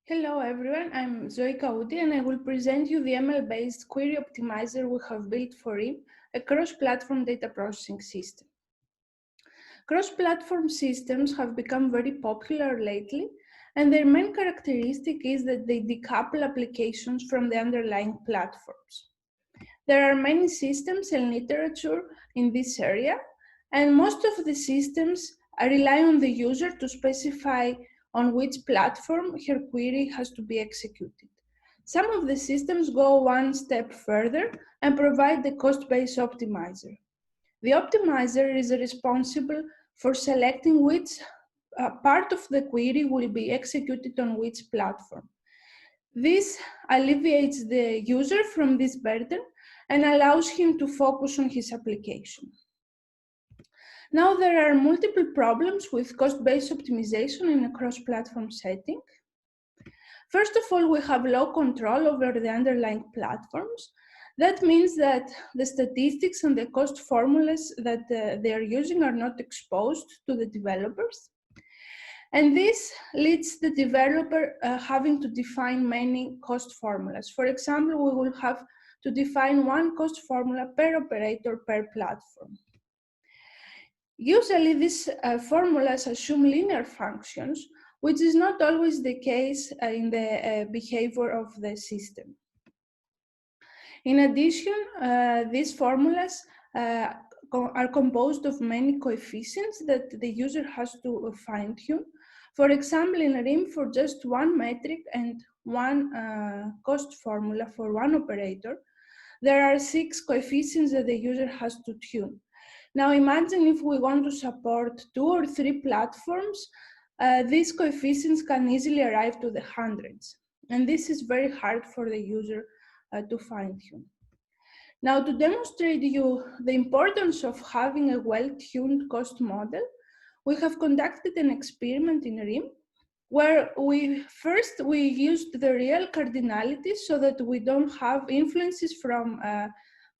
Hello everyone, I'm Zoi Kaoudi and I will present you the ML-based query optimizer we have built for Rheem, a cross-platform data processing system. Cross-platform systems have become very popular lately, and their main characteristic is that they decouple applications from the underlying platforms. There are many systems and literature in this area, and most of the systems rely on the user to specify on which platform her query has to be executed. Some of the systems go one step further and provide the cost-based optimizer. The optimizer is responsible for selecting which part of the query will be executed on which platform. This alleviates the user from this burden and allows him to focus on his application. Now, there are multiple problems with cost-based optimization in a cross-platform setting. First of all, we have low control over the underlying platforms. That means that the statistics and the cost formulas that they are using are not exposed to the developers. And this leads the developer having to define many cost formulas. For example, we will have to define one cost formula per operator per platform. Usually, these formulas assume linear functions, which is not always the case in the behavior of the system. In addition, these formulas are composed of many coefficients that the user has to fine-tune. For example, in Rheem, for just one metric and one cost formula for one operator, there are 6 coefficients that the user has to tune. Now imagine if we want to support 2 or 3 platforms, these coefficients can easily arrive to the hundreds. And this is very hard for the user to fine-tune. Now, to demonstrate you the importance of having a well-tuned cost model, we have conducted an experiment in Rheem where we used the real cardinalities so that we don't have influences from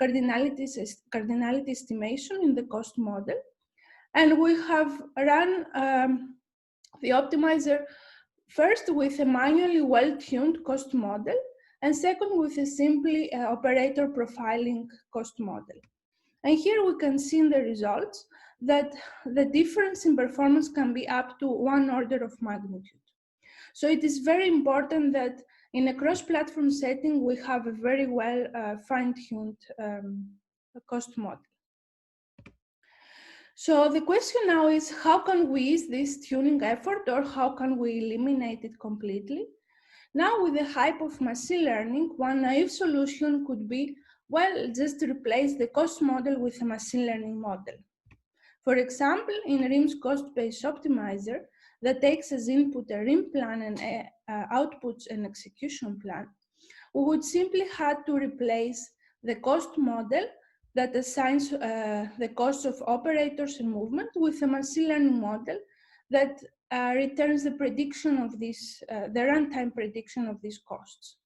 cardinality estimation in the cost model. And we have run the optimizer first with a manually well-tuned cost model, and second with a simply operator profiling cost model. And here we can see in the results that the difference in performance can be up to 1 order of magnitude. So it is very important that in a cross-platform setting, we have a very well fine-tuned cost model. So the question now is, how can we ease this tuning effort, or how can we eliminate it completely? Now, with the hype of machine learning, one naive solution could be, well, just replace the cost model with a machine learning model. For example, in Rheem's cost-based optimizer that takes as input a Rheem plan and outputs an execution plan, we would simply have to replace the cost model that assigns the cost of operators and movement with a machine learning model that returns the prediction of this, the runtime prediction of these costs.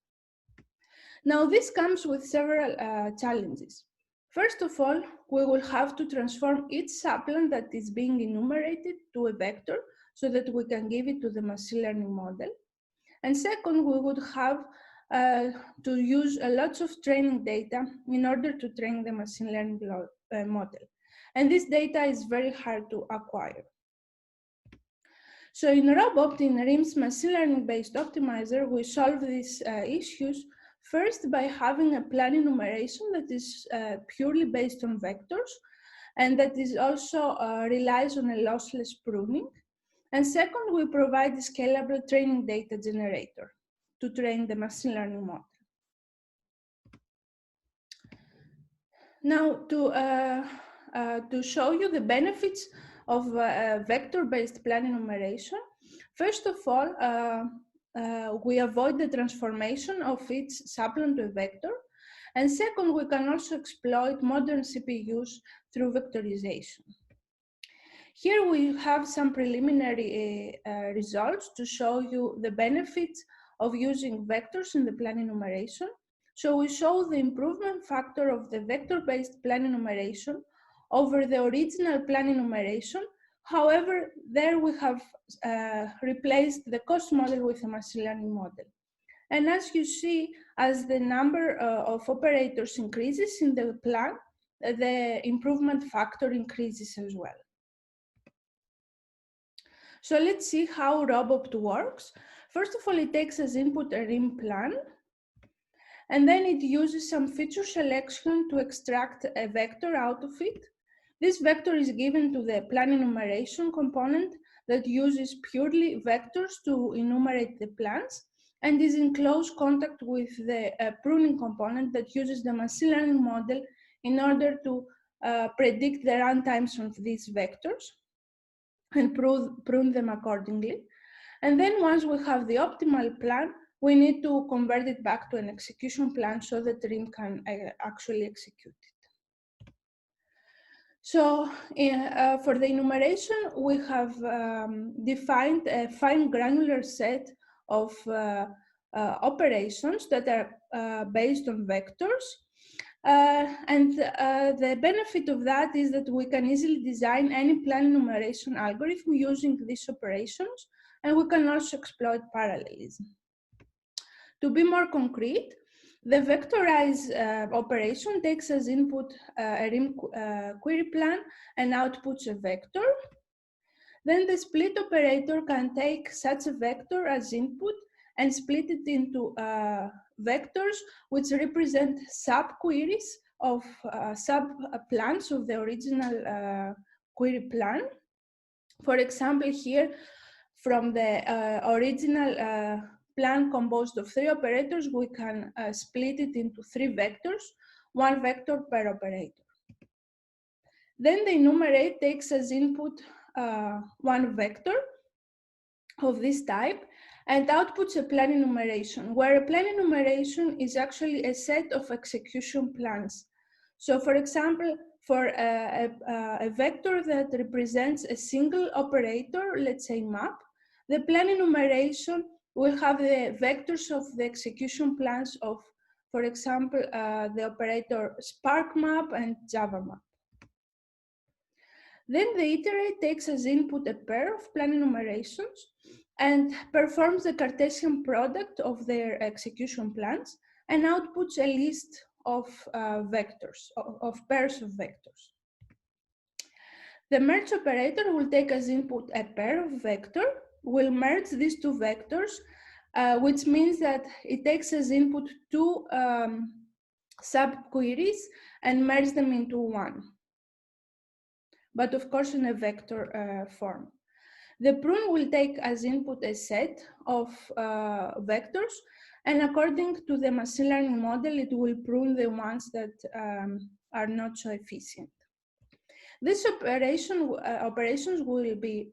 Now, this comes with several challenges. First of all, we will have to transform each sapling that is being enumerated to a vector so that we can give it to the machine learning model. And second, we would have to use lots of training data in order to train the machine learning model. And this data is very hard to acquire. So in Robopt, in Rheem's machine learning-based optimizer, we solve these issues first by having a plan enumeration that is purely based on vectors, and that is also relies on a lossless pruning. And second, we provide a scalable training data generator to train the machine learning model. Now, to show you the benefits of vector-based plan enumeration, first of all, we avoid the transformation of each sapling to a vector. And second, we can also exploit modern CPUs through vectorization. Here we have some preliminary results to show you the benefits of using vectors in the plan enumeration. So we show the improvement factor of the vector-based plan enumeration over the original plan enumeration However, there we have replaced the cost model with a machine learning model. And as you see, as the number of operators increases in the plan, the improvement factor increases as well. So let's see how Robopt works. First of all, it takes as input a Rheem plan, and then it uses some feature selection to extract a vector out of it. This vector is given to the plan enumeration component that uses purely vectors to enumerate the plans, and is in close contact with the pruning component that uses the machine learning model in order to predict the runtimes of these vectors and prune them accordingly. And then once we have the optimal plan, we need to convert it back to an execution plan so that Rheem can actually execute it. So for the enumeration, we have defined a fine granular set of operations that are based on vectors. The benefit of that is that we can easily design any plan enumeration algorithm using these operations, and we can also exploit parallelism. To be more concrete, the vectorize operation takes as input a Rheem query plan and outputs a vector. Then the split operator can take such a vector as input and split it into vectors which represent sub-queries of sub-plans of the original query plan. For example, here, from the original plan composed of 3 operators, we can split it into 3 vectors, 1 vector per operator. Then the enumerate takes as input 1 vector of this type and outputs a plan enumeration, where a plan enumeration is actually a set of execution plans. So for example, for a vector that represents a single operator, let's say map, the plan enumeration will have the vectors of the execution plans of, for example, the operator Spark map and Java map. Then the iterate takes as input a pair of plan enumerations and performs the Cartesian product of their execution plans and outputs a list of vectors, of pairs of vectors. The merge operator will take as input a pair of vector, will merge these 2 vectors, which means that it takes as input 2 sub-queries and merge them into 1. But of course in a vector form. The prune will take as input a set of vectors, and according to the machine learning model, it will prune the ones that are not so efficient. These operations will be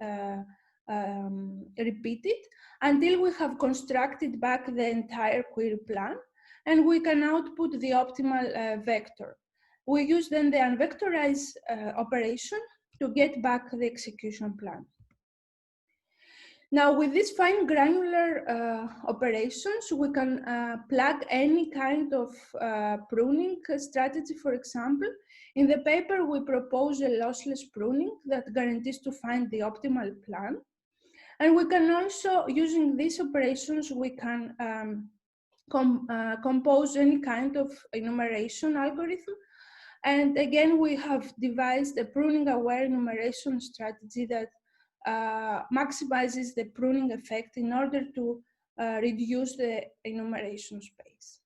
repeated until we have constructed back the entire query plan, and we can output the optimal vector. We use then the unvectorize operation to get back the execution plan. Now, with these fine granular operations, we can plug any kind of pruning strategy. For example, in the paper, we propose a lossless pruning that guarantees to find the optimal plan. And we can also, using these operations, we can compose any kind of enumeration algorithm. And again, we have devised a pruning-aware enumeration strategy that maximizes the pruning effect in order to reduce the enumeration space.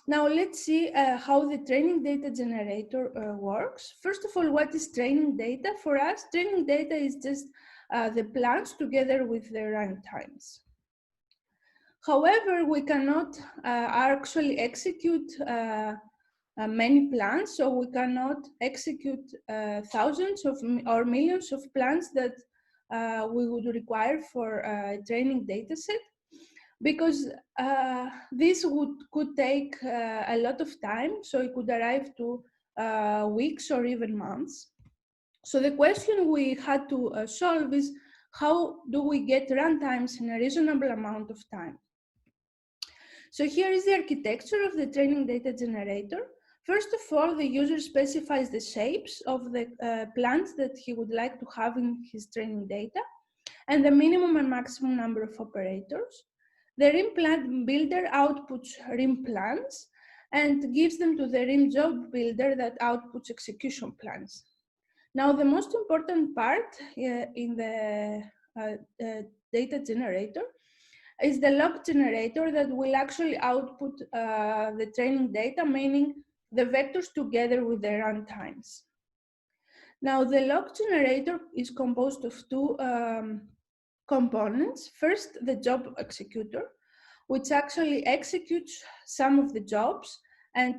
Now let's see how the training data generator works. First of all, what is training data for us? Training data is just the plans together with the runtimes. However, we cannot actually execute many plans, so we cannot execute thousands of or millions of plans that we would require for a training data set, because this could take a lot of time, so it could arrive to weeks or even months. So the question we had to solve is, how do we get runtimes in a reasonable amount of time? So here is the architecture of the training data generator. First of all, the user specifies the shapes of the plants that he would like to have in his training data, and the minimum and maximum number of operators. The Rheem plant builder outputs Rheem plans and gives them to the Rheem job builder that outputs execution plans. Now, the most important part in the data generator is the log generator that will actually output the training data, meaning the vectors together with the runtimes. Now, the log generator is composed of two components. First, the job executor, which actually executes some of the jobs and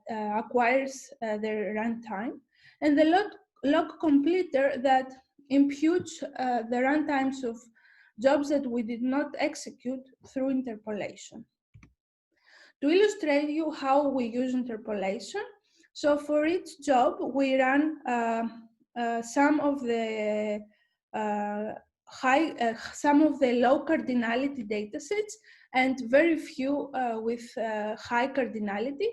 acquires their runtime, and the log completer that imputes the runtimes of jobs that we did not execute through interpolation. To illustrate you how we use interpolation, so for each job we run some of the some of the low cardinality datasets and very few with high cardinality,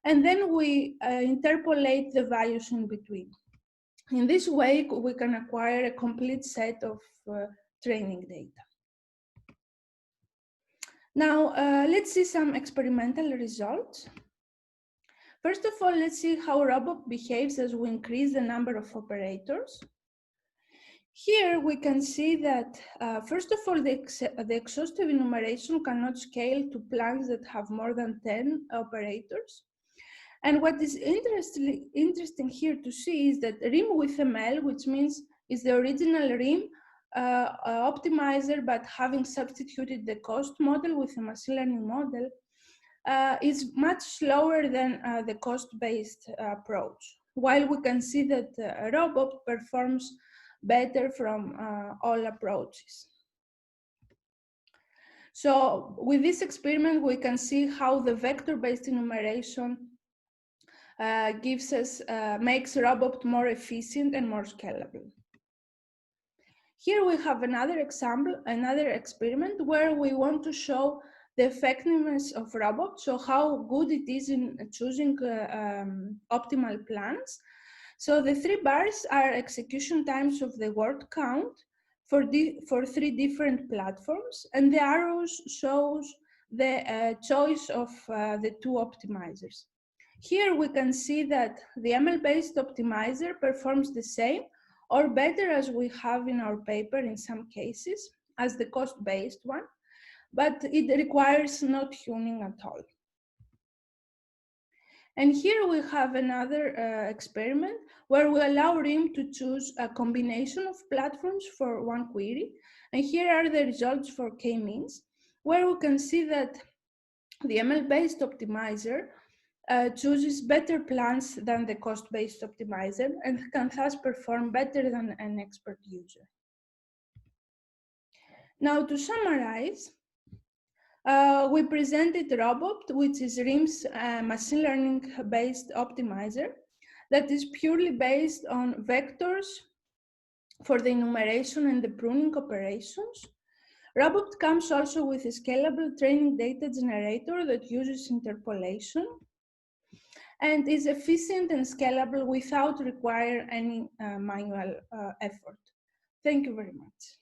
and then we interpolate the values in between. In this way, we can acquire a complete set of training data. Now, let's see some experimental results. First of all, let's see how Robopt behaves as we increase the number of operators. Here we can see that, first of all, the exhaustive enumeration cannot scale to plans that have more than 10 operators. And what is interesting here to see is that Rheem with ML, which means is the original Rheem optimizer, but having substituted the cost model with a machine learning model, is much slower than the cost-based approach. While we can see that Robopt performs better from all approaches. So with this experiment, we can see how the vector-based enumeration makes Robopt more efficient and more scalable. Here we have another example, another experiment where we want to show the effectiveness of Robopt, so how good it is in choosing optimal plans. So the three bars are execution times of the word count for three different platforms, and the arrows shows the choice of the two optimizers. Here we can see that the ML-based optimizer performs the same or better, as we have in our paper in some cases, as the cost-based one, but it requires no tuning at all. And here we have another experiment where we allow Rheem to choose a combination of platforms for one query. And here are the results for k-means, where we can see that the ML-based optimizer chooses better plans than the cost-based optimizer and can thus perform better than an expert user. Now, to summarize, we presented Robopt, which is Rheem's machine learning-based optimizer that is purely based on vectors for the enumeration and the pruning operations. Robopt comes also with a scalable training data generator that uses interpolation and is efficient and scalable without requiring any manual effort. Thank you very much.